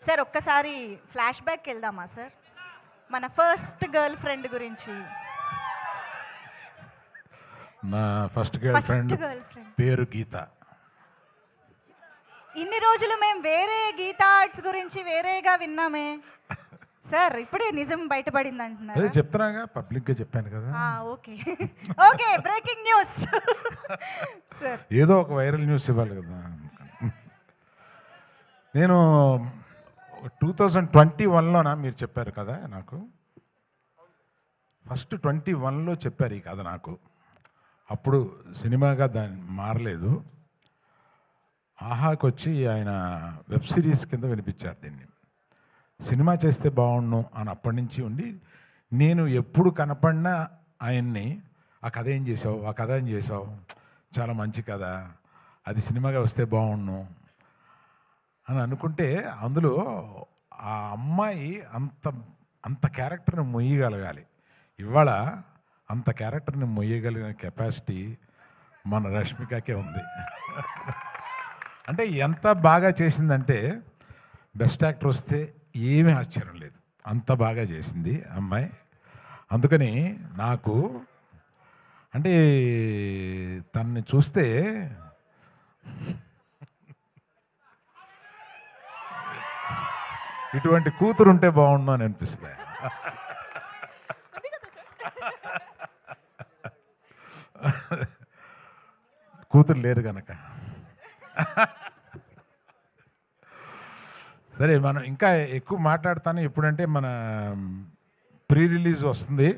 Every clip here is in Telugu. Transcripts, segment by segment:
సార్ ఒక్కసారి ఫ్లాష్ బ్యాక్ వెళ్దామా సార్? మన ఫస్ట్ గర్ల్ ఫ్రెండ్ గురించి. నా ఫస్ట్ గర్ల్ ఫ్రెండ్ పేరు గీత. ఇన్ని రోజులు మేము వేరే గీత ఆర్ట్స్ గురించి వేరేగా విన్నామే సార్, ఇప్పుడే నిజం బయటపడింది అంటున్నారు. అదే చెప్తున్నాగా, పబ్లిక్గా చెప్పాను కదా. Okay okay, breaking news sir. ఏదో ఒక వైరల్ న్యూస్ ఇవ్వాలి కదా. నేను 2021లోనా మీరు చెప్పారు కదా నాకు, ఫస్ట్ 21లో చెప్పారు ఈ కథ నాకు. అప్పుడు సినిమాగా దాన్ని మారలేదు. ఆహాకి వచ్చి ఆయన వెబ్ సిరీస్ కింద వినిపించారు దీన్ని. సినిమా చేస్తే బాగుండు అని అప్పటి నుంచి ఉండి, నేను ఎప్పుడు కనపడినా ఆయన్ని ఆ కథ ఏం చేసావు, ఆ కథ ఏం చేసావు, చాలా మంచి కథ, అది సినిమాగా వస్తే బాగుండు అని అనుకుంటే, అందులో ఆ అమ్మాయి అంత అంత క్యారెక్టర్ని మొయ్యగలగాలి. ఇవాళ అంత క్యారెక్టర్ని మొయ్యగలిగిన కెపాసిటీ మన రష్మికకే ఉంది. అంటే ఎంత బాగా చేసిందంటే, బెస్ట్ యాక్టర్ వస్తే ఏమీ ఆశ్చర్యం లేదు, అంత బాగా చేసింది అమ్మాయి. అందుకని నాకు అంటే తనని చూస్తే ఇటువంటి కూతురు ఉంటే బాగుండు అని అనిపిస్తుంది. కూతురు లేరు కనుక. సరే, మనం ఇంకా ఎక్కువ మాట్లాడతాను. ఎప్పుడంటే మన ప్రీ రిలీజ్ వస్తుంది,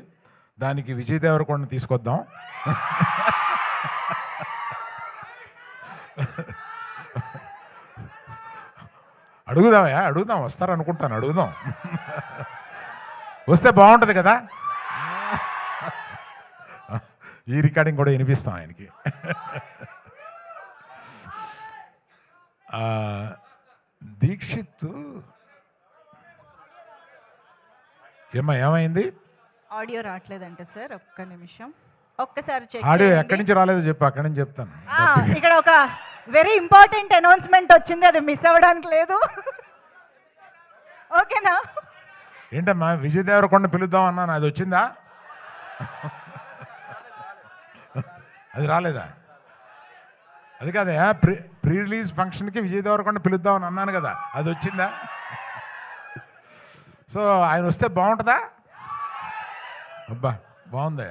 దానికి విజయ్ దేవరకొండ తీసుకొద్దాం. అడుగుదాం, వస్తారు అనుకుంటాను, అడుగుదాం. వస్తే బాగుంటుంది కదా. ఈ రికార్డింగ్ కూడా వినిపిస్తాం ఆయనకి. దీక్షిత్ ఏమైంది? ఆడియో రావట్లేదంటే సార్, ఒక్క నిమిషం, ఒక్కసారి చెక్. ఆడియో ఎక్కడి నుంచి రాలేదో చెప్పు, అక్కడి నుంచి చెప్తాను. ఇక్కడ ఒక వెరీ ఇంపార్టెంట్ అనౌన్స్మెంట్ వచ్చింది, అది మిస్ అవ్వడానికి లేదు. ఓకేనా? ఏంటమ్మా, విజయ్ దేవరకొండ పిలుద్దాం అన్నాను, అది వచ్చిందా? అది రాలేదా? అది కాదే, ప్రీ రిలీజ్ ఫంక్షన్కి విజయ్ దేవరకొండ పిలుద్దామని అన్నాను కదా, అది వచ్చిందా? సో ఆయన వస్తే బాగుంటుందా? అబ్బా బాగుందా.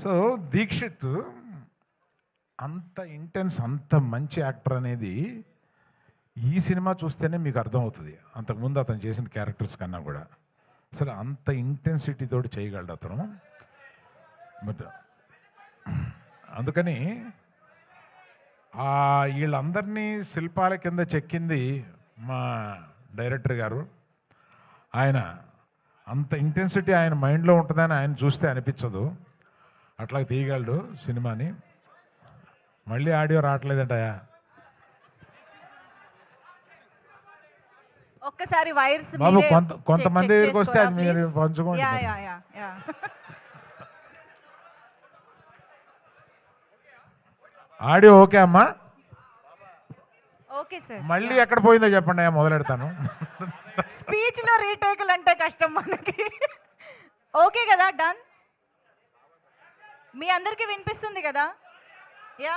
సో దీక్షిత్ అంత ఇంటెన్స్, అంత మంచి యాక్టర్ అనేది ఈ సినిమా చూస్తేనే మీకు అర్థమవుతుంది. అంతకుముందు అతను చేసిన క్యారెక్టర్స్ కన్నా కూడా అసలు అంత ఇంటెన్సిటీతో చేయగలడు అతను. బట్ అందుకని వీళ్ళందరినీ శిల్పాల కింద చెక్కింది మా డైరెక్టర్ గారు. ఆయన అంత ఇంటెన్సిటీ ఆయన మైండ్లో ఉంటుందని ఆయన చూస్తే అనిపించదు, అట్లా తీయగలడు సినిమాని. మళ్ళీ ఆడియో రావట్లేదంటయా, ఒక్కసారి వైర్స్ బాబు. కొంతమంది దగ్గరికి వస్తే అది మీరు పంచుకోండి. ఆడియో ఓకే అమ్మా? Okay sir. మళ్ళీ ఎక్కడ పోయిందో చెప్పండి, మొదలెడతాను. స్పీచ్ లో రీటేకులు అంటే కష్టం మనకి. ఓకే కదా, డన్. మీ అందరికీ వినిపిస్తుంది కదా? Yeah,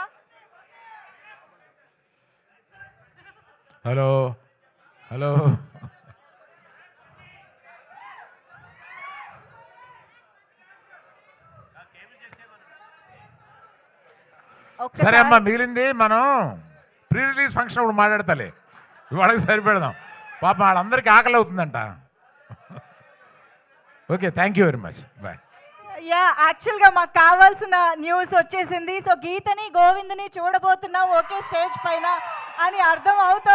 hello hello. సరే అమ్మా, మిగిలింది మనం ప్రీ రిలీజ్ ఫంక్షన్ ఇప్పుడు మాట్లాడతాలే, ఇవాళకి సరిపెడదాం. పాపం వాళ్ళందరికీ ఆకలి అవుతుందంట. Okay, thank you very much, bye. Yeah, యాక్చువల్గా మాకు కావాల్సిన న్యూస్ వచ్చేసింది. సో గీతని గోవిందని చూడబోతున్నాం ఒకే స్టేజ్ పైన అని అర్థం అవుతుంది.